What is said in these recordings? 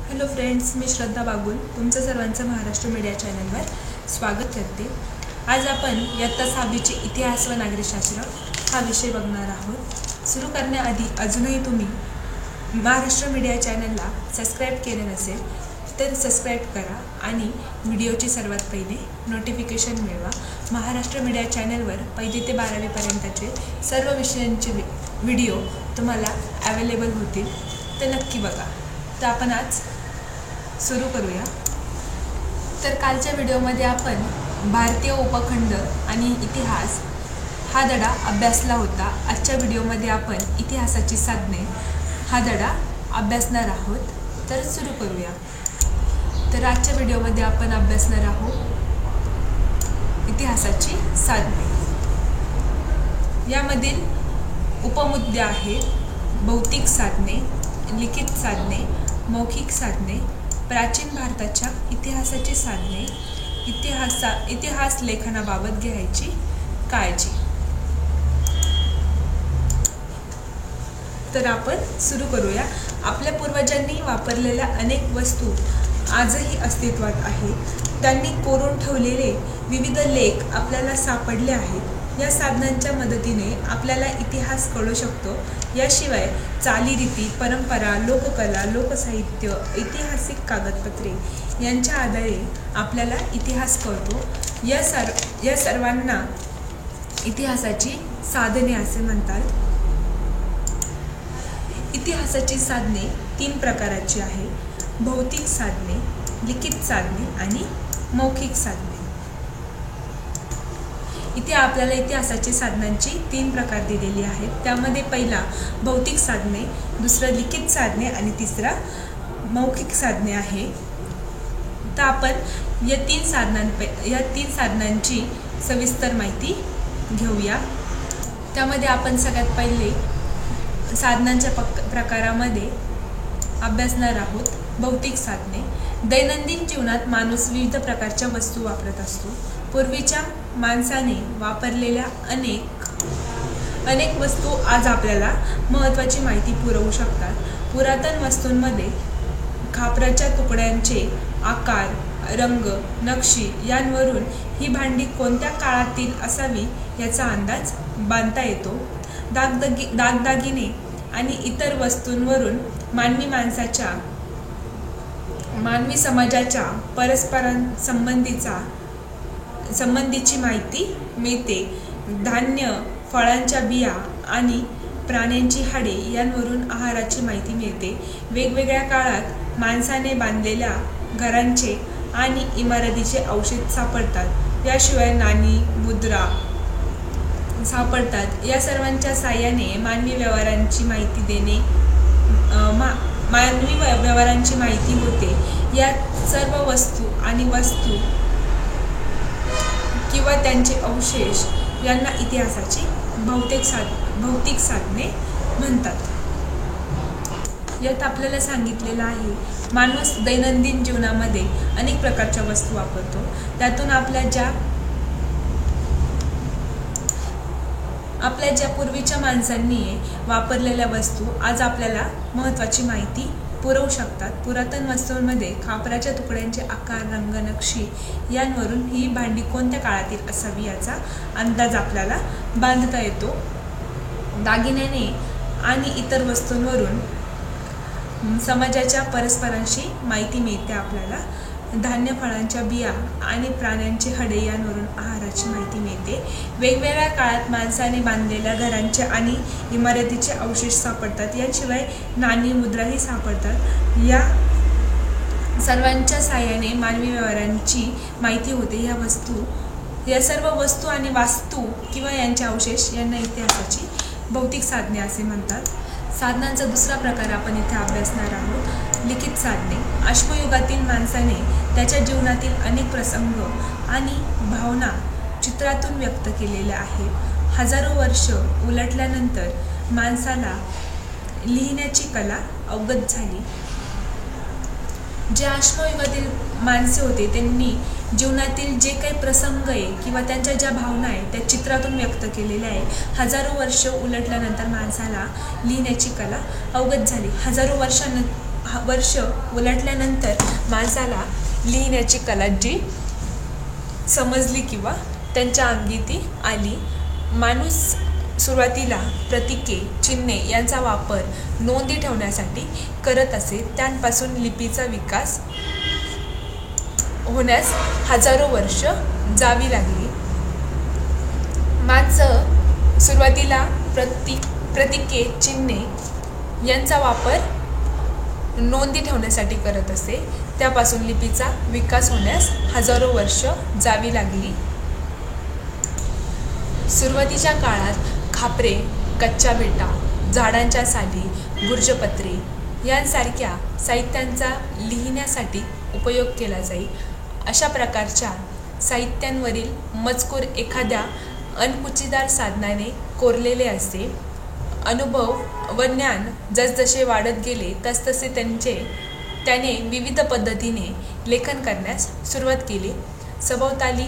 Hello friends, मी श्रद्धा बागुल तुमचं सर्वांचं Maharashtra media चॅनलवर स्वागत करते। आज आपण इयत्ता 6वीचे इतिहास व नागरिकशास्त्र हा विषय बघणार आहोत। सुरू करण्याआधी अजूनही तुम्ही महाराष्ट्र मीडिया चॅनलला सबस्क्राईब केले नसेल तर सबस्क्राईब करा आणि व्हिडिओची सर्वात पहिले नोटिफिकेशन मिळवा। महाराष्ट्र मीडिया चॅनलवर 1ली ते 12वी पर्यंतचे सर्व विषयांचे व्हिडिओ तुम्हाला अवेलेबल होतील, तर नक्की बघा। तर आपण आज सुरू करूया। तर कालच्या व्हिडिओमध्ये आपण भारतीय उपखंड आणि इतिहास हा धडा अभ्यासला होता। आजच्या व्हिडिओमध्ये आपण इतिहासाची साधने हा धडा अभ्यासणार आहोत। तर सुरू करूया। तर आजच्या व्हिडिओमध्ये आपण अभ्यासणार आहोत इतिहासाची साधने। यामधील उपमुद्दे आहेत भौतिक साधने, लिखित साधने, मौखिक साधने, प्राचीन भारताच्या इतिहासाची साधने, इतिहास लेखनाबाबत घ्यायची काळजी। तर आपण सुरू करूया। आपल्या पूर्वजांनी वापरलेल्या अनेक वस्तू आजही अस्तित्वात आहेत। त्यांनी कोरून ठेवलेले विविध लेख आपल्याला सापडले आहेत। या साधनांच्या मदतीने आपल्याला इतिहास कळू शकतो। याशिवाय चालीरीती, परंपरा, लोककला, लोकसाहित्य, ऐतिहासिक कागदपत्रे यांच्या आधारे आपल्याला इतिहास कळतो। या सर्वांना इतिहासाची साधने असे म्हणतात। इतिहासाची साधने 3 प्रकाराची आहेत: भौतिक साधने, लिखित साधने आणि मौखिक साधने। इथे आपल्याला इतिहासाची साधनांची 3 प्रकार दिलेली आहेत। त्यामध्ये पहिला भौतिक साधने, दुसरं लिखित साधने आणि तिसरा मौखिक साधने आहे। तर आपण या 3 साधनांची सविस्तर माहिती घेऊया। त्यामध्ये आपण सगळ्यात पहिले साधनांच्या प्रकारामध्ये अभ्यासणार आहोत भौतिक साधने। दैनंदिन जीवनात माणूस विविध प्रकारच्या वस्तू वापरत असतो। पूर्वीच्या माणसाने वापरलेल्या अनेक वस्तू आज आपल्याला महत्त्वाची माहिती पुरवू शकतात। पुरातन वस्तूंमध्ये खापराच्या तुकड्यांचे आकार, रंग, नक्षी यांवरून ही भांडी कोणत्या काळातील असावी याचा अंदाज बांधता येतो। दागदागिने आणि इतर वस्तूंवरून मानवी समाजाच्या संबंधीची माहिती मिळते। धान्य, फळांच्या बिया आणि प्राण्यांची हाडे यांवरून आहाराची माहिती मिळते। वेगवेगळ्या काळात माणसाने बांधलेल्या घरांचे आणि इमारतीचे अवशेष सापडतात। याशिवाय नाणी, मुद्रा सापडतात। या सर्वांच्या साहाय्याने मानवी व्यवहारांची माहिती होते। या सर्व वस्तू किंवा त्यांचे अवशेष यांना इतिहासाची भौतिक साधने म्हणतात। यात आपल्याला सांगितलेलं आहे माणूस दैनंदिन जीवनामध्ये अनेक प्रकारच्या वस्तू वापरतो। त्यातून आपल्या ज्या पूर्वीच्या माणसांनी वापरलेल्या वस्तू आज आपल्याला महत्त्वाची माहिती पुरवू शकतात। पुरातन वस्तूंमध्ये खापराच्या तुकड्यांचे आकार, रंग, नक्षी यांवरून ही भांडी कोणत्या काळातील असावी याचा अंदाज आपल्याला बांधता येतो। दागिन्याने आणि इतर वस्तूंवरून समाजाच्या परस्परांशी माहिती मिळते आपल्याला। धान्य, फळांच्या बिया आणि प्राण्यांची हाडे यांवरून आहाराची माहिती मिळते। वेगवेगळ्या काळात माणसाने बांधलेल्या घरांचे आणि इमारतीचे अवशेष सापडतात। याशिवाय नाणी, मुद्राही सापडतात। या सर्वांच्या साहाय्याने मानवी व्यवहारांची माहिती होते। या सर्व वस्तू आणि वास्तू किंवा यांचे अवशेष यांना इतिहासाची भौतिक साधने असे म्हणतात। साधनांचा दुसरा प्रकार आपण इथे अभ्यासणार आहोत लिखित साधने। अश्मयुगातील माणसाने त्याच्या जीवनातील अनेक प्रसंग आणि भावना चित्रातून व्यक्त केलेल्या आहेत। हजारो वर्ष उलटल्यानंतर माणसाला लिहिण्याची कला अवगत झाली। जे अश्मयुगातील माणसे होते त्यांनी जीवनातील जे काही प्रसंग आहे किंवा त्यांच्या ज्या भावना आहेत त्या चित्रातून व्यक्त केलेल्या आहे। हजारो वर्ष उलटल्यानंतर माणसाला लिहिण्याची कला अवगत झाली। वर्ष उलटल्यानंतर माणसाला लिहिण्याची कला जी समजली किंवा त्यांच्या अंगी ती आली. माणूस सुरुवातीला प्रतीके, चिन्हे यांचा वापर नोंदी ठेवण्यासाठी करत असे. त्यांपासून लिपीचा विकास होण्यास हजारो वर्ष जावी लागली. माणसं सुरुवातीला प्रतीके, चिन्हे यांचा वापर नोंदी ठेवण्यासाठी करत असे. त्यापासून लिपीचा विकास होण्यास हजारो वर्ष जावी लागली. सुरुवातीच्या काळात खापरे, कच्च्या विटा, झाडांच्या साली, भुर्जपत्रे यांसारख्या साहित्यांचा लिहिण्यासाठी उपयोग केला जाई. अशा प्रकारच्या साहित्यांवरील मजकूर एखाद्या अणकुचीदार साधनाने कोरलेले असे. अनुभव व ज्ञान जसजसे वाढत गेले तसतसे त्याने विविध पद्धतीने लेखन करण्यास सुरुवात केली. सभोवताली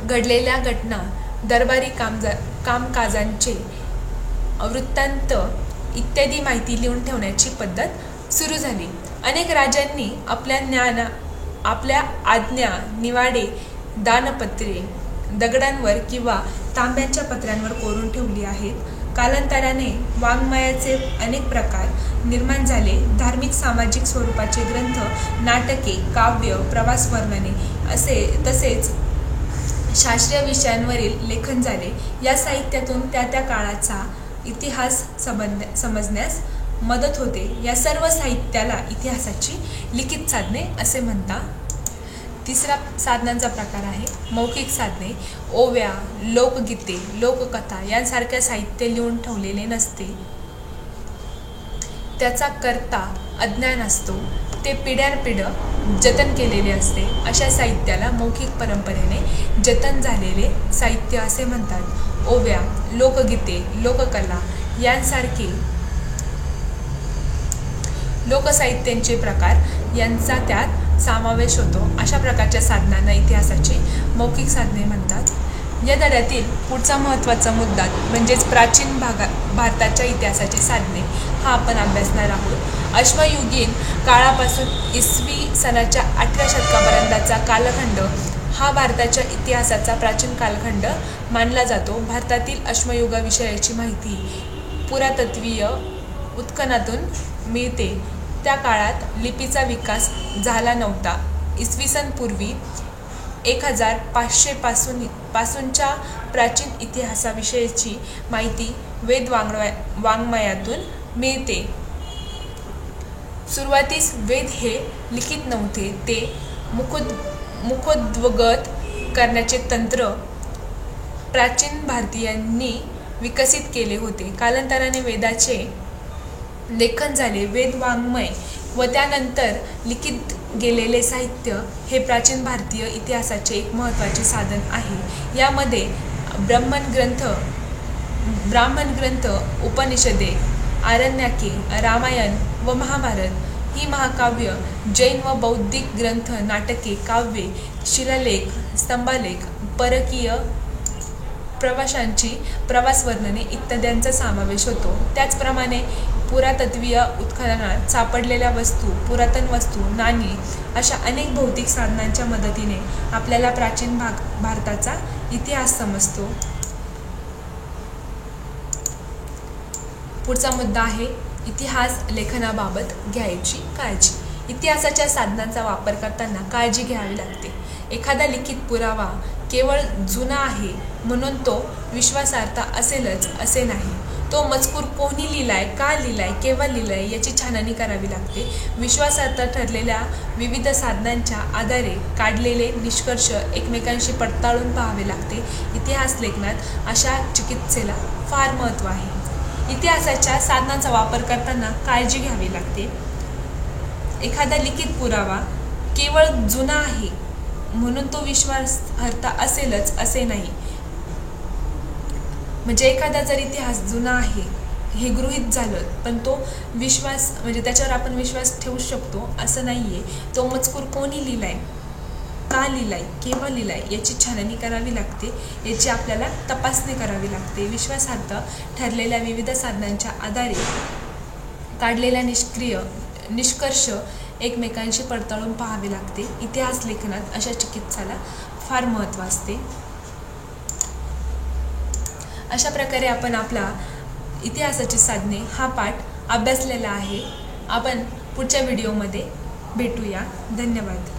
घडलेल्या घटना, दरबारी कामकाजांचे वृत्तांत इत्यादी माहिती लिहून ठेवण्याची पद्धत सुरू झाली. अनेक राजांनी आपल्या आज्ञा, निवाडे, दानपत्रे दगडांवर किंवा तांब्याच्या पत्र्यांवर कोरून ठेवली आहेत. कालांतराने वाङ्मयाचे अनेक प्रकार निर्माण झाले. धार्मिक, सामाजिक स्वरूपाचे ग्रंथ, नाटके, काव्य, प्रवास वर्णने तसेच शास्त्रीय विषयांवरील लेखन झाले. या साहित्यातून त्या काळाचा इतिहास समजण्यास मदत होते. या सर्व साहित्याला इतिहासाची लिखित साधने असे म्हणतात. तिसरा साधनांचा प्रकार आहे मौखिक साधने. ओव्या, लोकगीते, लोककथा यांसारख्या साहित्य लिहून ठेवलेले नसते. त्याचा कर्ता अज्ञान असतो. ते पिढ्यानपिढं जतन केलेले असते. अशा साहित्याला मौखिक परंपरेने जतन झालेले साहित्य असे म्हणतात. ओव्या, लोकगीते, लोककला यांसारखे लोकसाहित्यांचे प्रकार यांचा त्यात समावेश होतो. अशा प्रकारच्या साधनांना इतिहासाची मौखिक साधने म्हणतात. या धड्यातील पुढचा महत्त्वाचा मुद्दा म्हणजेच प्राचीन भारताच्या इतिहासाची साधने हा आपण अभ्यासणार आहोत. अश्मयुगीन काळापासून इसवी सनाच्या 8व्या शतकापर्यंतचा कालखंड हा भारताच्या इतिहासाचा प्राचीन कालखंड मानला जातो. भारतातील अश्मयुगाविषयीची माहिती पुरातत्त्वीय उत्खननातून मिळते. त्या काळात लिपीचा विकास झाला नव्हता. इसवी सन पूर्वी 1500 पासूनच्या प्राचीन इतिहासाविषयीची माहिती वेद वाङ्मयातून मिळते. सुरुवातीस वेद हे लिखित नव्हते. ते मुखोद्गत करण्याचे तंत्र प्राचीन भारतीयांनी विकसित केले होते. कालांतराने वेदाचे लेखन झाले. वेद वाङ्मय व त्यानंतर लिखित गेलेले साहित्य हे प्राचीन भारतीय इतिहासाचे एक महत्त्वाचे साधन आहे. यामध्ये ब्राह्मण ग्रंथ, उपनिषदे, आरण्याके, रामायण व महाभारत ही महाकाव्य, जैन व बौद्धिक ग्रंथ, नाटके, काव्ये, शिलालेख, स्तंभालेख, परकीय प्रवाशांची प्रवास वर्णने इत्यादींचा समावेश होतो. त्याचप्रमाणे पुरातत्त्वीय उत्खननात सापडलेल्या वस्तू, पुरातन वस्तू, नाणी अशा अनेक भौतिक साधनांच्या मदतीने आपल्याला प्राचीन भारताचा इतिहास समजतो. पुढचा मुद्दा आहे इतिहास लेखनाबाबत घ्यायची काळजी. इतिहासाच्या साधनांचा वापर करताना काळजी घ्यावी लागते. एखादा लिखित पुरावा केवळ जुना आहे म्हणून तो विश्वासार्ह असेलच असे नाही. तो मजकूर कोणी लिहिलाय, का लिहिलाय, केव्हा लिहिलाय याची छाननी करावी लागते. विश्वासार्ह ठरलेल्या विविध साधनांच्या आधारे काढलेले निष्कर्ष एकमेकांशी पडताळून पाहावे लागते. इतिहास लेखनात अशा चिकित्सेला फार महत्त्व आहे. इतिहासाच्या साधनांचा वापर करताना काळजी घ्यावी लागते. एखादा लिखित पुरावा केवळ जुना आहे म्हणून तो विश्वासार्ह असेलच असे नाही. म्हणजे एखादा जर इतिहास जुना आहे हे गृहीत झालं पण तो विश्वास म्हणजे त्याच्यावर आपण विश्वास ठेवू शकतो असं नाहीये. तो मजकूर कोणी लिहिलाय, का लिहिलाय, केव्हा लिहिलाय याची छाननी करावी लागते. याची आपल्याला तपासणी करावी लागते. विश्वासार्ह ठरलेल्या विविध साधनांच्या आधारे काढलेल्या निष्कर्ष एकमेकांशी पडताळून पाहावे लागते. इतिहास लेखनात अशा चिकित्साला फार महत्त्व असते. अशा प्रकारे आपण आपला इतिहासाची साधने हा पाठ अभ्यासलेला आहे. आपण पुढच्या व्हिडिओमध्ये भेटूया. धन्यवाद.